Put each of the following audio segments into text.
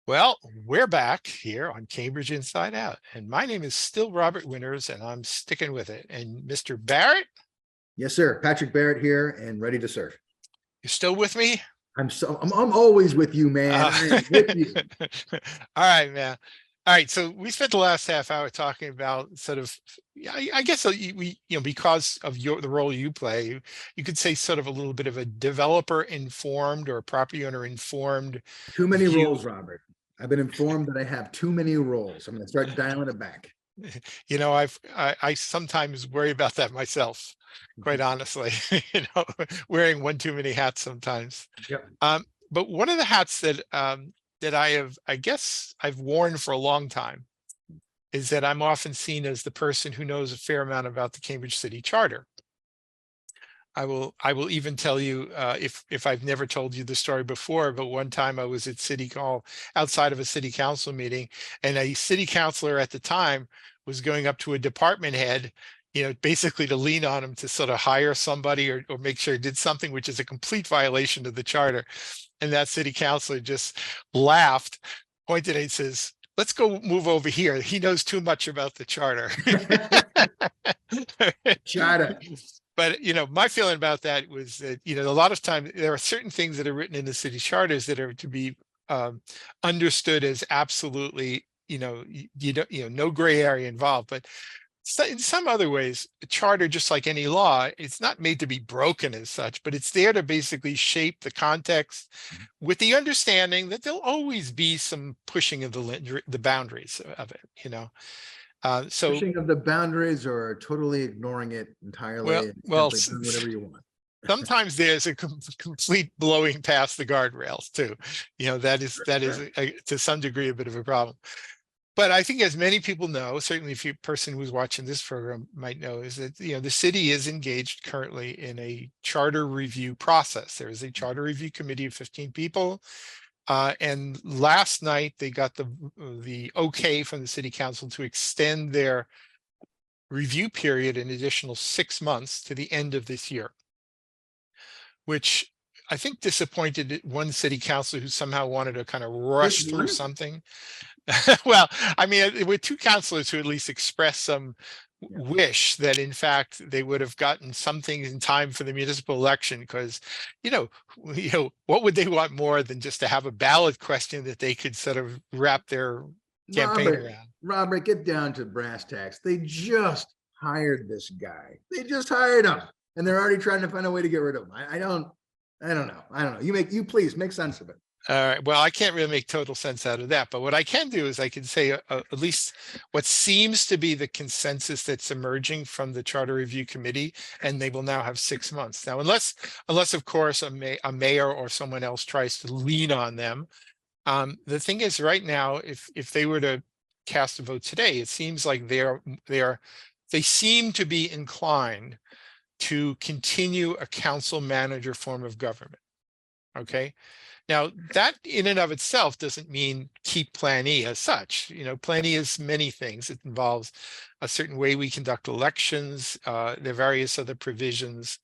Well, we're back here on Cambridge Inside Out, and my name is still Robert Winters, and I'm sticking with it. And Mr. Barrett, Yes, sir. Patrick Barrett here and ready to serve. you still with me? I'm always with you, man. I am with you. All right, man. All right, so we spent the last half hour talking about sort of, I guess because of the role you play, you could say sort of a little bit of a developer informed or property owner informed Too many view. roles, Robert. I've been informed that I have too many roles. I'm going to start dialing it back. I sometimes worry about that myself, quite honestly, wearing one too many hats sometimes. Yep. But one of the hats that I guess I've worn for a long time is that I'm often seen as the person who knows a fair amount about the Cambridge City Charter. I will even tell you, if I've never told you the story before, but one time I was at City Hall outside of a city council meeting, and a city councilor at the time was going up to a department head, basically to lean on him to sort of hire somebody or make sure he did something, which is a complete violation of the charter. And that city councilor just laughed, pointed and says, "Let's go move over here. He knows too much about the charter." Charter. But my feeling about that was that a lot of times there are certain things that are written in the city charters that are to be understood as absolutely, you don't, no gray area involved. But in some other ways, a charter, just like any law, it's not made to be broken as such, but it's there to basically shape the context with the understanding that there'll always be some pushing of the boundaries of it. So Pushing of the boundaries or totally ignoring it entirely well, and well, simply doing whatever you want. sometimes there's a complete blowing past the guardrails too. That is to some degree a bit of a problem. But I think, as many people know, certainly if you person who's watching this program might know, is that the city is engaged currently in a charter review process. There is a charter review committee of 15 people. And last night they got the okay from the city council to extend their review period an additional 6 months to the end of this year, which I think disappointed one city councilor who somehow wanted to kind of rush through something. Well, I mean, with two councilors who at least expressed some wish that in fact they would have gotten something in time for the municipal election, because what would they want more than just to have a ballot question that they could sort of wrap their campaign around? Robert, get down to brass tacks. They just hired this guy. They just hired him, and they're already trying to find a way to get rid of him. I don't know. You please make sense of it. All right. Well, I can't really make total sense out of that, but what I can do is I can say at least what seems to be the consensus that's emerging from the Charter Review Committee, and they will now have 6 months. Now, unless of course a mayor or someone else tries to lean on them. The thing is, right now, if they were to cast a vote today, it seems like they seem to be inclined to continue a council manager form of government. Okay. Now, that in and of itself doesn't mean keep Plan E as such. Plan E is many things. It involves a certain way we conduct elections. There are various other provisions.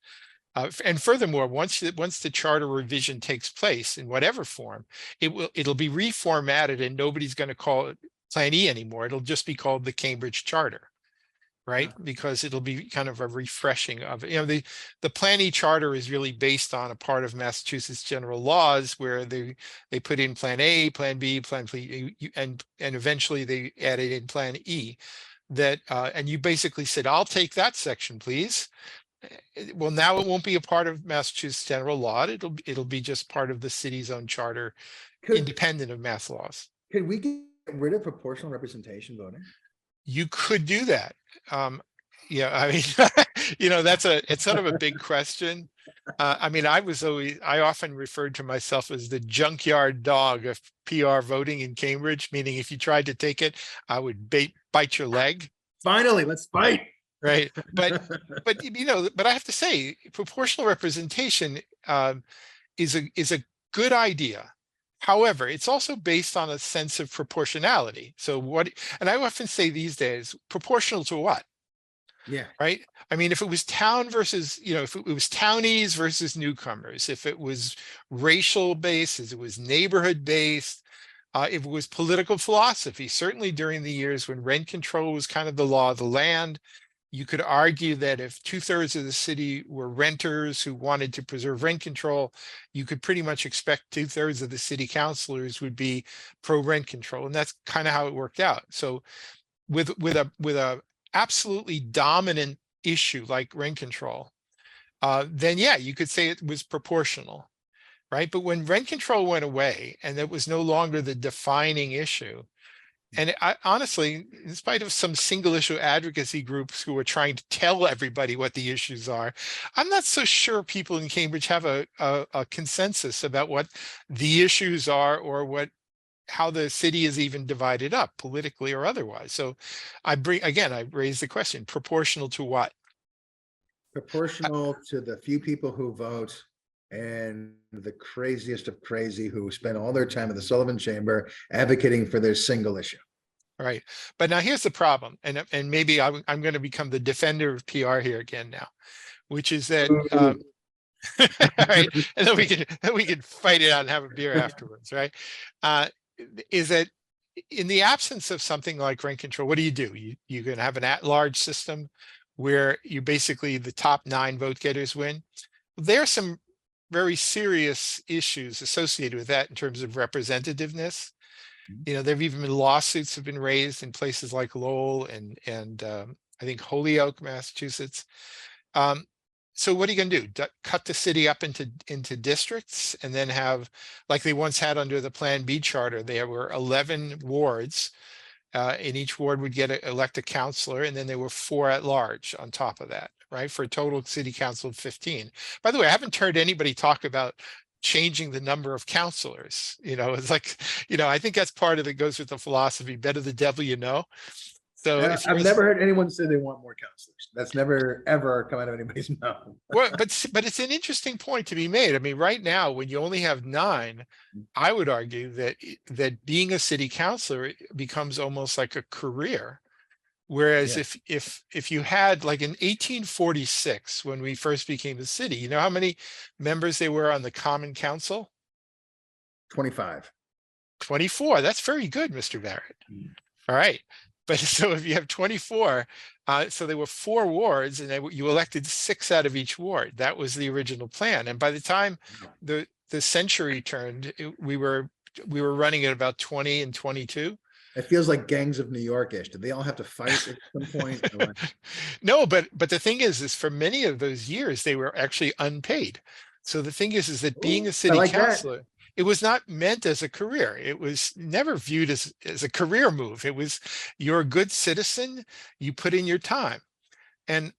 And furthermore, once the charter revision takes place in whatever form, it'll be reformatted, and nobody's going to call it Plan E anymore. It'll just be called the Cambridge Charter. Right, because it'll be kind of a refreshing of it. The Plan E charter is really based on a part of Massachusetts general laws where they put in Plan A, Plan B, Plan C, and eventually they added in Plan E. That and you basically said, "I'll take that section, please." Well, now it won't be a part of Massachusetts general law. It'll be just part of the city's own charter, independent of mass laws. Could we get rid of proportional representation voting? You could do that. Yeah, I mean, it's sort of a big question. I mean, I often referred to myself as the junkyard dog of PR voting in Cambridge, meaning if you tried to take it, I would bite your leg. Finally, let's fight. Right. But I have to say, proportional representation is a good idea. However, it's also based on a sense of proportionality. So and I often say these days, proportional to what? Yeah. Right. I mean, if it was town versus, if it was townies versus newcomers, if it was racial based, if it was neighborhood based, If it was political philosophy, certainly during the years when rent control was kind of the law of the land, you could argue that if 2/3 of the city were renters who wanted to preserve rent control, you could pretty much expect 2/3 of the city councilors would be pro rent control. And that's kind of how it worked out. So with a absolutely dominant issue like rent control, then yeah, you could say it was proportional, right? But when rent control went away and it was no longer the defining issue, and honestly, in spite of some single issue advocacy groups who are trying to tell everybody what the issues are, I'm not so sure people in Cambridge have a consensus about what the issues are, or how the city is even divided up politically or otherwise. So I raise the question, proportional to what? Proportional to the few people who vote and the craziest of crazy who spend all their time in the Sullivan Chamber advocating for their single issue. Right. But now here's the problem, and maybe I'm going to become the defender of PR here again now, which is that right, and then we can fight it out and have a beer afterwards, right? Is that in the absence of something like rent control, what do? You're going to have an at-large system where you basically the top 9 vote getters win. There are some very serious issues associated with that in terms of representativeness. There have even been lawsuits have been raised in places like Lowell and I think Holyoke, Massachusetts. So what are you going to do? Cut the city up into districts and then have, like they once had under the Plan B charter, there were 11 wards. In each ward would elect a councilor, and then there were 4 at large on top of that, right? For a total city council of 15. By the way, I haven't heard anybody talk about changing the number of councilors. It's like, I think that's part of it, goes with the philosophy, better the devil you know. So if I've never heard anyone say they want more counselors. That's never ever come out of anybody's mouth. Well, but it's an interesting point to be made. I mean, right now, when you only have 9, I would argue that being a city councilor becomes almost like a career. Whereas if you had, like in 1846, when we first became a city, you know how many members there were on the Common Council? 25. 24. That's very good, Mr. Barrett. All right. But so if you have 24, so there were 4 wards, and you elected 6 out of each ward. That was the original plan. And by the time the century turned, we were running at about 20 and 22. It feels like Gangs of New York-ish. Did they all have to fight at some point? No, but the thing is for many of those years, they were actually unpaid. So the thing is that being a city councilor, it was not meant as a career. It was never viewed as a career move. It was, you're a good citizen, you put in your time. And,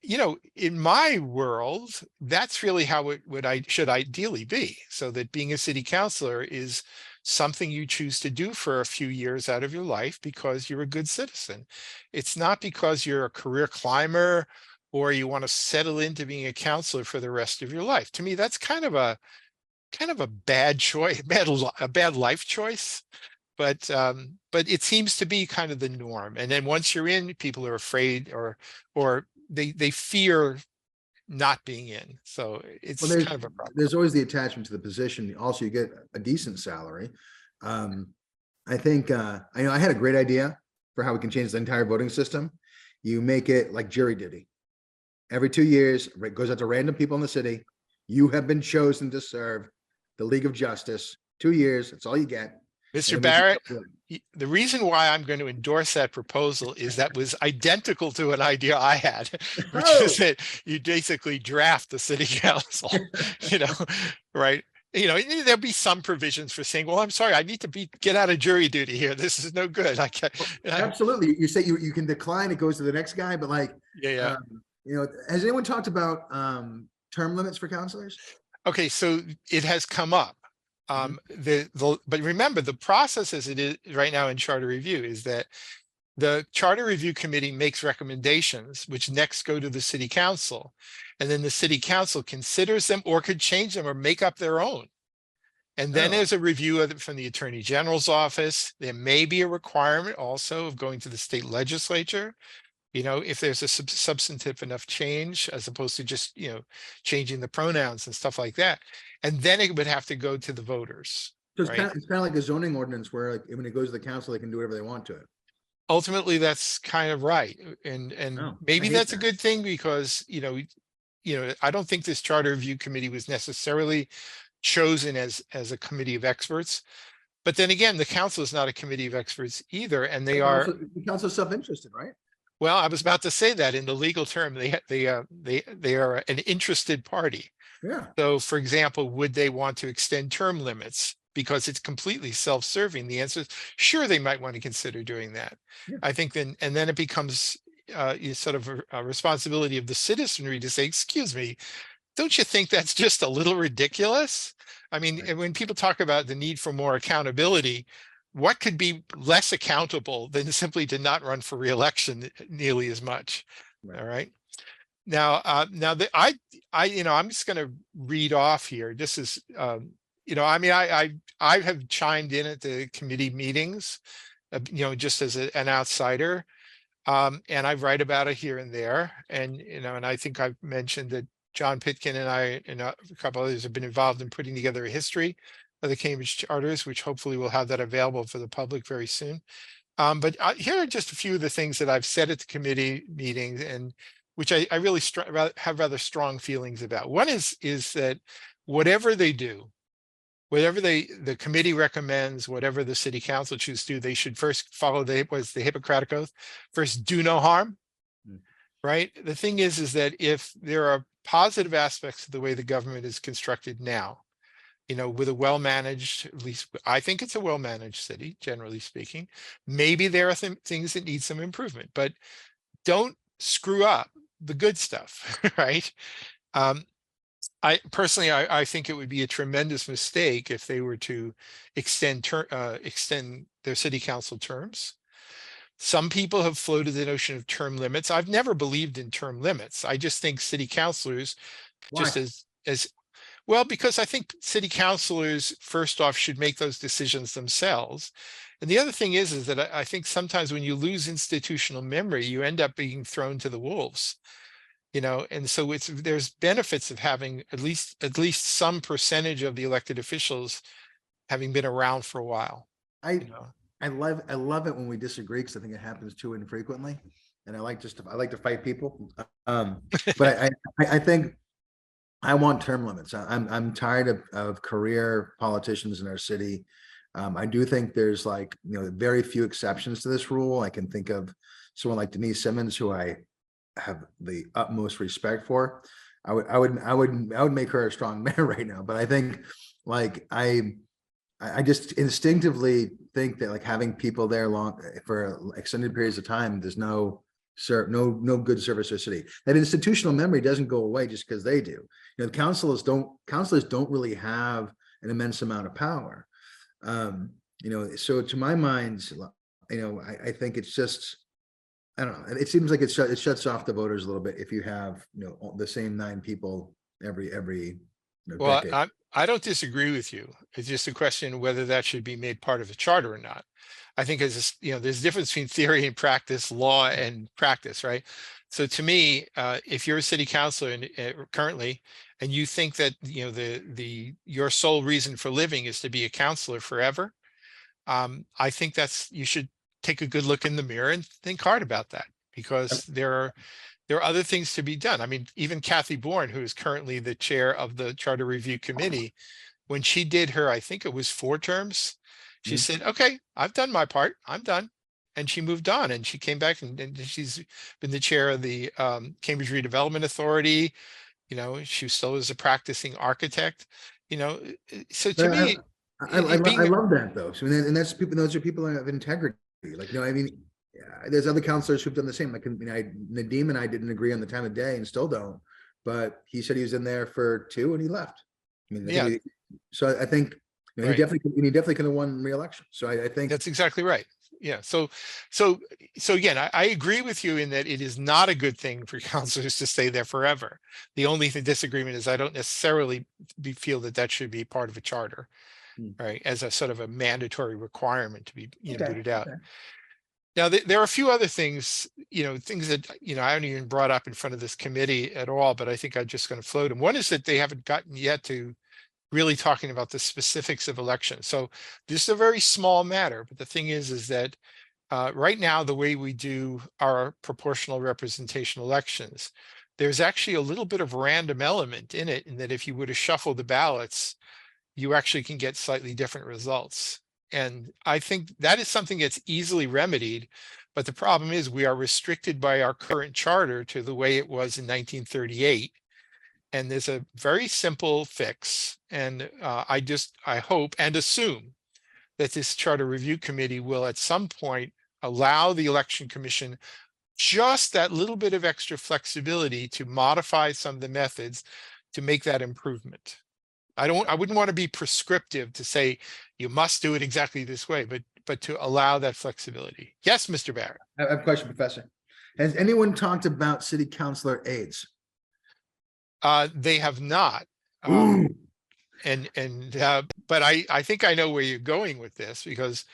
in my world, that's really how it should ideally be. So that being a city councilor is something you choose to do for a few years out of your life because you're a good citizen. It's not because you're a career climber or you want to settle into being a councilor for the rest of your life. To me, that's kind of a bad choice, a bad life choice. But it seems to be kind of the norm. And then once you're in, people are afraid or they fear not being in. So it's kind of a problem. There's always the attachment to the position. Also, you get a decent salary. I think I had a great idea for how we can change the entire voting system. You make it like jury duty. Every 2 years, it goes out to random people in the city. You have been chosen to serve the League of Justice. 2 years, that's all you get. Mr. Barrett, the reason why I'm going to endorse that proposal is that was identical to an idea I had, which is that you basically draft the city council, right? There'll be some provisions for saying, well, I'm sorry, I need to get out of jury duty here. This is no good. Absolutely. You say you can decline, it goes to the next guy, but has anyone talked about term limits for counselors? Okay, so it has come up. But remember, the process as it is right now in charter review is that the charter review committee makes recommendations, which next go to the city council, and then the city council considers them or could change them or make up their own. And then there's a review of it from the Attorney General's office. There may be a requirement also of going to the state legislature, if there's a substantive enough change, as opposed to just, changing the pronouns and stuff like that. And then it would have to go to the voters. So right? it's kind of like a zoning ordinance where like when it goes to the council, they can do whatever they want to it. Ultimately, that's kind of right. And Oh, I maybe hate that's a that. good thing because, I don't think this charter review committee was necessarily chosen as a committee of experts. But then again, the council is not a committee of experts either, and they are. The council's self-interested, right? Well, I was about to say that in the legal term, they are an interested party. Yeah. So, for example, would they want to extend term limits because it's completely self-serving? The answer is sure, they might want to consider doing that. Yeah. I think and then it becomes sort of a responsibility of the citizenry to say, excuse me, don't you think that's just a little ridiculous? I mean, Right. and when people talk about the need for more accountability, what could be less accountable than simply to not run for reelection nearly as much? Right. All right. Now, I'm just going to read off here. This is, I mean, I have chimed in at the committee meetings, just as an outsider, and I write about it here and there. And, and I think I've mentioned that John Pitkin and I and a couple others have been involved in putting together a history of the Cambridge charters, which hopefully we'll have that available for the public very soon. But here are just a few of the things that I've said at the committee meetings, and which I really have rather strong feelings about. One is that whatever they do, whatever the committee recommends, whatever the city council chooses to do, they should first follow the Hippocratic Oath. First, do no harm. Mm. Right. The thing is that if there are positive aspects of the way the government is constructed now, with a well-managed, at least I think it's a well-managed city, generally speaking. Maybe there are things that need some improvement, but don't screw up the good stuff, right? I personally, I think it would be a tremendous mistake if they were to extend their city council terms. Some people have floated the notion of term limits. I've never believed in term limits. I just think city councilors, just Why? as well, because I think city councilors, first off, should make those decisions themselves. And the other thing is that I think sometimes when you lose institutional memory, you end up being thrown to the wolves, and so there's benefits of having at least some percentage of the elected officials having been around for a while, I you know. I love it when we disagree because I think it happens too infrequently, and I like to fight people. But I think I want term limits. I'm tired of career politicians in our city. I do think there's very few exceptions to this rule. I can think of someone like Denise Simmons, who I have the utmost respect for. I would make her a strong mayor right now. But I think I just instinctively think that having people there long for extended periods of time, there's no good service to the city. That institutional memory doesn't go away just because they do. Councilors don't really have an immense amount of power. So to my mind, I think it's just, I don't know. It seems like it shuts off the voters a little bit if you have, the same 9 people every Well, decade. I don't disagree with you. It's just a question of whether that should be made part of a charter or not. I think there's a difference between theory and practice, law and practice, right? So to me, if you're a city councilor currently, and you think that your sole reason for living is to be a councilor forever, I think you should take a good look in the mirror and think hard about that, because there are other things to be done. I mean, even Kathy Bourne, who is currently the chair of the Charter Review Committee, when she did I think it was 4 terms, she Mhm. said, okay, I've done my part, I'm done. And she moved on, and she came back, and she's been the chair of the Cambridge Redevelopment Authority. She still is a practicing architect. So to But me, I being love that though. So and that's people. Those are people that have integrity. I mean, yeah, there's other counselors who've done the same. Nadeem and I didn't agree on the time of day, and still don't. But he said he was in there for 2, and he left. I mean, yeah, so I think right. he definitely could have won re-election. So I think That's exactly right. Yeah. So again, I agree with you in that it is not a good thing for counselors to stay there forever. The only disagreement is I don't necessarily feel that should be part of a charter, Hmm. right? As a sort of a mandatory requirement to be okay. booted out. Okay. Now, there are a few other things, things that, I haven't even brought up in front of this committee at all, but I think I'm just going to float them. One is that they haven't gotten yet to really talking about the specifics of elections. So this is a very small matter, but the thing is that right now, the way we do our proportional representation elections, there's actually a little bit of random element in it, in that if you were to shuffle the ballots, you actually can get slightly different results. And I think that is something that's easily remedied. But the problem is we are restricted by our current charter to the way it was in 1938. And there's a very simple fix. And I hope and assume that this charter review committee will at some point allow the election commission just that little bit of extra flexibility to modify some of the methods to make that improvement. I wouldn't want to be prescriptive to say you must do it exactly this way, but to allow that flexibility. Yes, Mr. Barrett. I have a question, Professor. Has anyone talked about city councilor aides? They have not. Ooh. But I think I know where you're going with this, because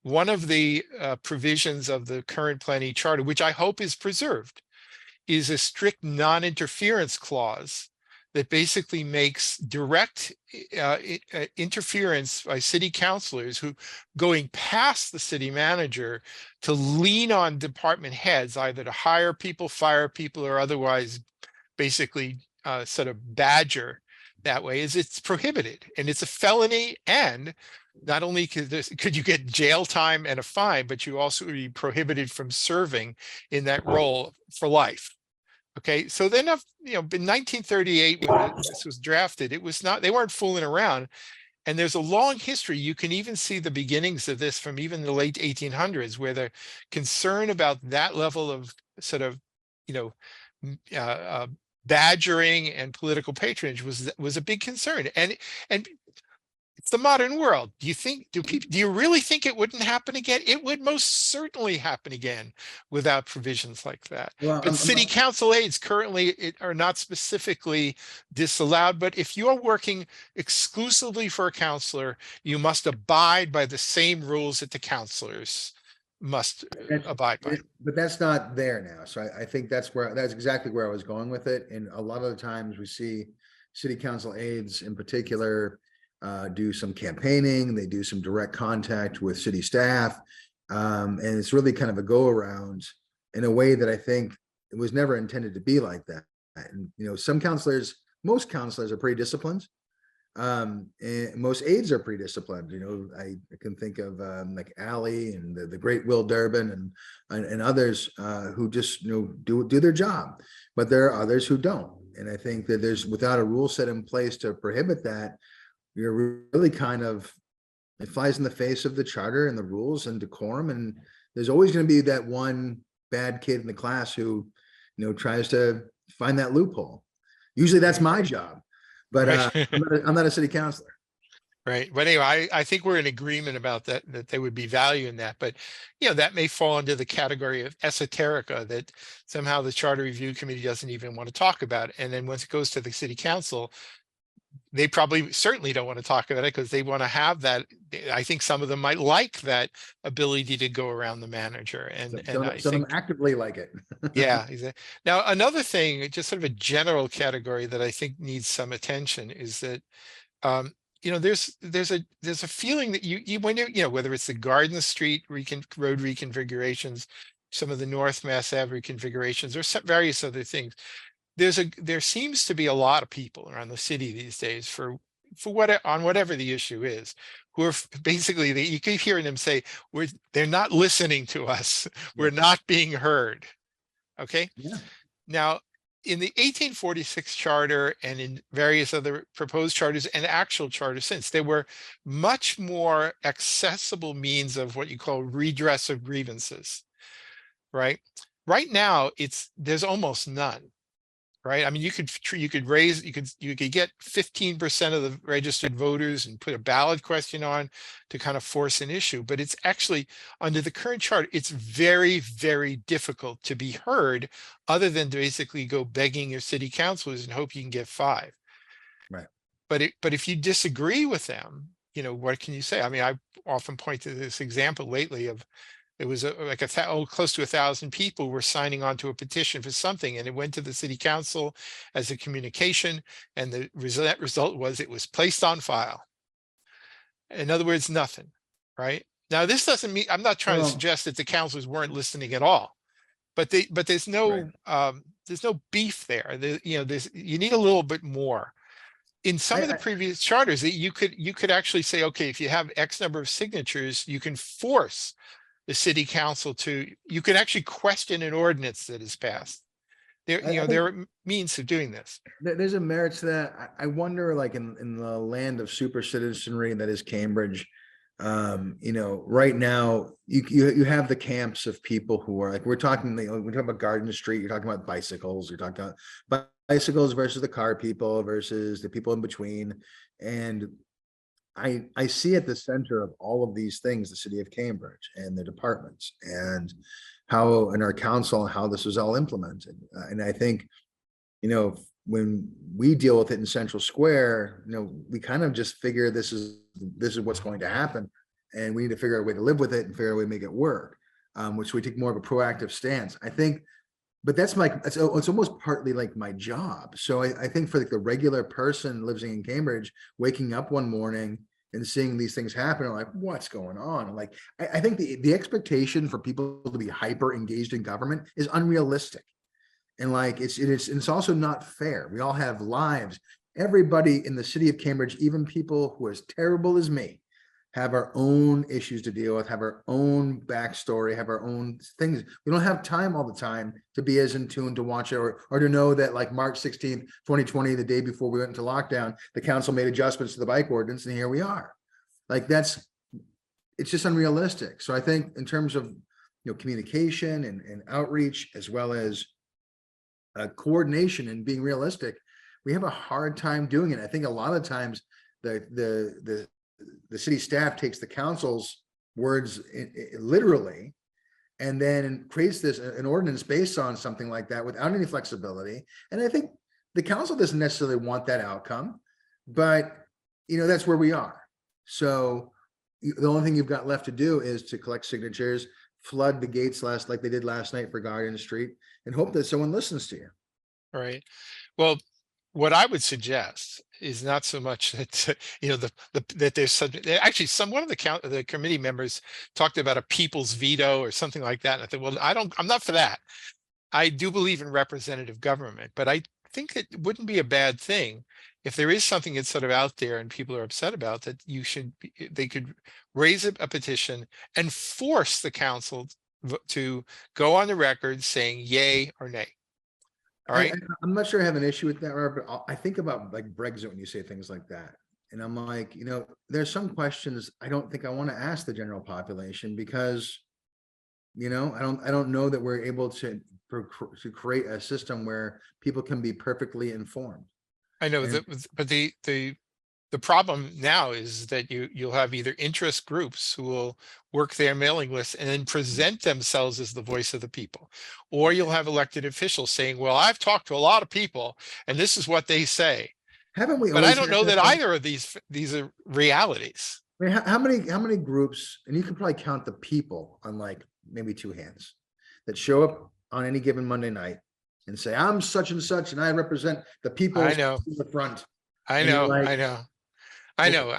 one of the provisions of the current planning charter, which I hope is preserved, is a strict non-interference clause that basically makes direct interference by city councilors who going past the city manager to lean on department heads, either to hire people, fire people, or otherwise basically sort of badger that way, is it's prohibited, and it's a felony. And not only could you get jail time and a fine, but you also would be prohibited from serving in that role for life. Okay, so then, in 1938, when this was drafted, it was not, they weren't fooling around. And there's a long history. You can even see the beginnings of this from even the late 1800s, where the concern about that level of sort of, badgering and political patronage was a big concern. And it's the modern world. Do you really think it wouldn't happen again? It would most certainly happen again without provisions like that. Well, But city council aides currently are not specifically disallowed. But if you're working exclusively for a councilor, you must abide by the same rules that the councilors must abide by. But that's not there now. So I think that's exactly where I was going with it. And a lot of the times we see city council aides in particular do some campaigning, they do some direct contact with city staff. And it's really kind of a go around in a way that I think it was never intended to be like that. And, most counselors are pretty disciplined. And most aides are pretty disciplined. I can think of like Allie and the great Will Durbin and others who just do their job, but there are others who don't. And I think that without a rule set in place to prohibit that, you're really it flies in the face of the charter and the rules and decorum. And there's always going to be that one bad kid in the class who tries to find that loophole. Usually that's my job. But I'm not a city councilor. Right. But anyway, I think we're in agreement about that there would be value in that. But, that may fall into the category of esoterica that somehow the Charter Review Committee doesn't even want to talk about. And then once it goes to the city council, they probably certainly don't want to talk about it because they want to have that. I think some of them might like that ability to go around the manager. And some actively like it. Yeah. Exactly. Now, another thing, just sort of a general category that I think needs some attention is that, there's a feeling that you when whether it's the Garden Street road reconfigurations, some of the North Mass Ave reconfigurations, or some various other things, there seems to be a lot of people around the city these days on whatever the issue is, who are basically, you keep hearing them say, they're not listening to us. We're not being heard. Okay. Yeah. Now, in the 1846 charter and in various other proposed charters and actual charters since, there were much more accessible means of what you call redress of grievances, right? Right now, there's almost none. Right. I mean, you could get 15% of the registered voters and put a ballot question on to kind of force an issue. But it's actually, under the current chart, it's very, very difficult to be heard, other than to basically go begging your city councilors and hope you can get 5. Right. But if you disagree with them, what can you say? I mean, I often point to this example lately of It was like close to 1,000 people were signing on to a petition for something, and it went to the city council as a communication, and the result was it was placed on file. In other words, nothing, right? Now, this doesn't mean, I'm not trying to Well, suggest that the councilors weren't listening at all, but right. there's no beef there. You need a little bit more. In some of the I, previous charters, that you could actually say, okay, if you have X number of signatures, you can force the city council to, you can actually question an ordinance that is passed. I There think are means of doing this. there's a merit to that. I wonder, like in the land of super citizenry that is Cambridge, right now you have the camps of people who are like, we're talking about Garden Street, you're talking about bicycles, you're talking about bicycles versus the car people versus the people in between. And I see at the center of all of these things, the city of Cambridge and the departments and how, and our council, and how this was all implemented. And I think, when we deal with it in Central Square, we kind of just figure this is what's going to happen. And we need to figure out a way to live with it and figure out a way to make it work, which we take more of a proactive stance. I think, but it's almost partly like my job. So I think for like the regular person living in Cambridge, waking up one morning and seeing these things happen, are like, what's going on? Like, I think the expectation for people to be hyper engaged in government is unrealistic. And like, it's also not fair. We all have lives. Everybody in the city of Cambridge, even people who are as terrible as me, have our own issues to deal with, have our own backstory, have our own things. We don't have time all the time to be as in tune to watch it, or to know that like March 16th, 2020, the day before we went into lockdown, the council made adjustments to the bike ordinance, and here we are. Like it's just unrealistic. So I think in terms of communication and outreach, as well as coordination and being realistic, we have a hard time doing it. I think a lot of times the city staff takes the council's words literally, and then creates an ordinance based on something like that without any flexibility. And I think the council doesn't necessarily want that outcome, but that's where we are. So the only thing you've got left to do is to collect signatures, flood the gates like they did last night for Garden Street, and hope that someone listens to you. All right. Well, what I would suggest is not so much that that there's actually one of the committee members talked about a people's veto or something like that. And I thought, well, I'm not for that. I do believe in representative government, but I think it wouldn't be a bad thing if there is something that's sort of out there and people are upset about that. They could raise a petition and force the council to go on the record saying yay or nay. All right. I'm not sure I have an issue with that, Robert, but I think about like Brexit when you say things like that. And I'm like, there's some questions I don't think I want to ask the general population, because, I don't know that we're able to create a system where people can be perfectly informed. I know that, but the problem now is that you'll have either interest groups who will work their mailing list and then present themselves as the voice of the people, or you'll have elected officials saying, well, I've talked to a lot of people and this is what they say. Haven't we? But I always don't had know that though? either of these are realities. I mean, how many groups, and you can probably count the people on like maybe two hands, that show up on any given Monday night and say, I'm such and such, and I represent the people I know. in the front. I And you're know. like, I know. I know.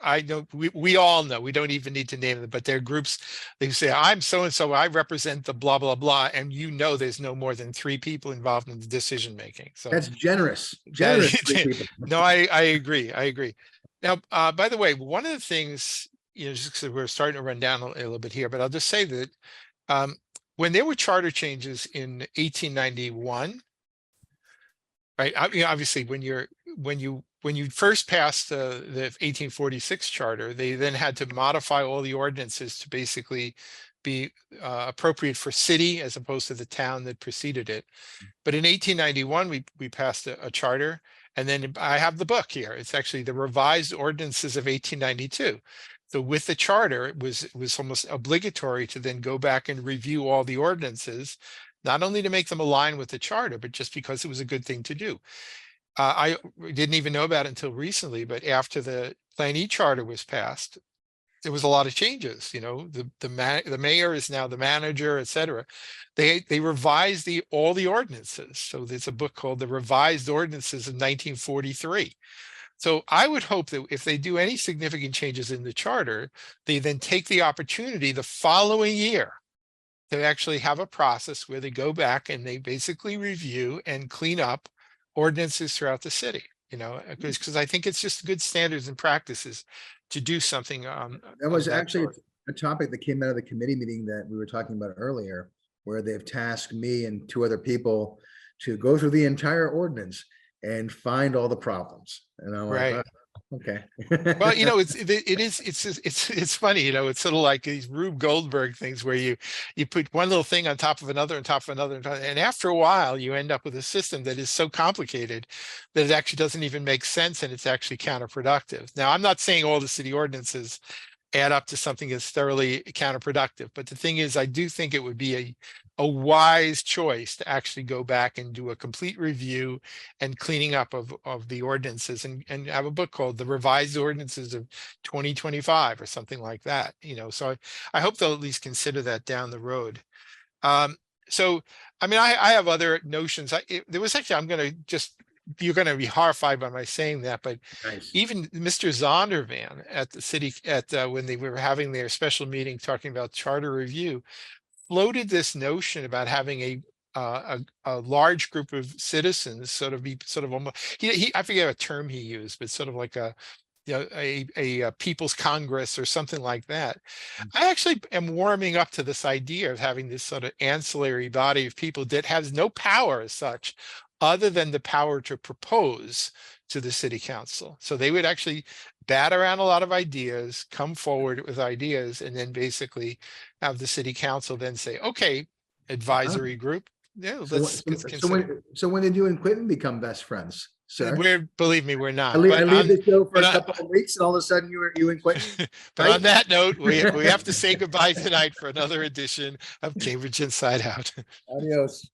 I know. We all know. We don't even need to name them, but there are groups. They say, I'm so and so. I represent the blah blah blah, and there's no more than 3 people involved in the decision making. So that's generous. Generous. no, I agree. I agree. Now, by the way, one of the things, just because we're starting to run down a little bit here, but I'll just say that when there were charter changes in 1891, right? Obviously, when you first passed the 1846 charter, they then had to modify all the ordinances to basically be appropriate for city as opposed to the town that preceded it. But in 1891, we passed a charter, and then I have the book here. It's actually the revised ordinances of 1892. So with the charter, it was almost obligatory to then go back and review all the ordinances, not only to make them align with the charter, but just because it was a good thing to do. I didn't even know about it until recently, but after the Plan E charter was passed, there was a lot of changes, the mayor is now the manager, et cetera. They revised all the ordinances. So there's a book called The Revised Ordinances of 1943. So I would hope that if they do any significant changes in the charter, they then take the opportunity the following year to actually have a process where they go back and they basically review and clean up ordinances throughout the city, because I think it's just good standards and practices to do something That of was that actually sort. a topic that came out of the committee meeting that we were talking about earlier, where they've tasked me and two other people to go through the entire ordinance and find all the problems. And I'm like, Right. "Oh, okay." Well, it's funny, it's sort of like these Rube Goldberg things where you put one little thing on top of another, on top of another, and after a while you end up with a system that is so complicated that it actually doesn't even make sense and it's actually counterproductive. Now, I'm not saying all the city ordinances add up to something that's thoroughly counterproductive. But the thing is, I do think it would be a wise choice to actually go back and do a complete review and cleaning up of the ordinances and have a book called The Revised Ordinances of 2025 or something like that. So I hope they'll at least consider that down the road. Um, so, I mean, I have other notions. There was actually, you're going to be horrified by my saying that, but Nice. even Mr. Zondervan at the city, when they were having their special meeting talking about charter review, floated this notion about having a large group of citizens sort of be sort of almost, I forget what term he used, but sort of like a people's congress or something like that. I actually am warming up to this idea of having this sort of ancillary body of people that has no power as such, other than the power to propose to the city council. So they would actually bat around a lot of ideas, come forward with ideas, and then basically have the city council then say, okay, Ah, advisory group, yeah, So, let's so, so consider. when did you and Quentin become best friends, sir? Believe me, we're I not. leave, I leave the show for But a on, couple of weeks and all of a sudden you and Quentin, but right? on that note, we have to say goodbye tonight for another edition of Cambridge Inside Out. Adios.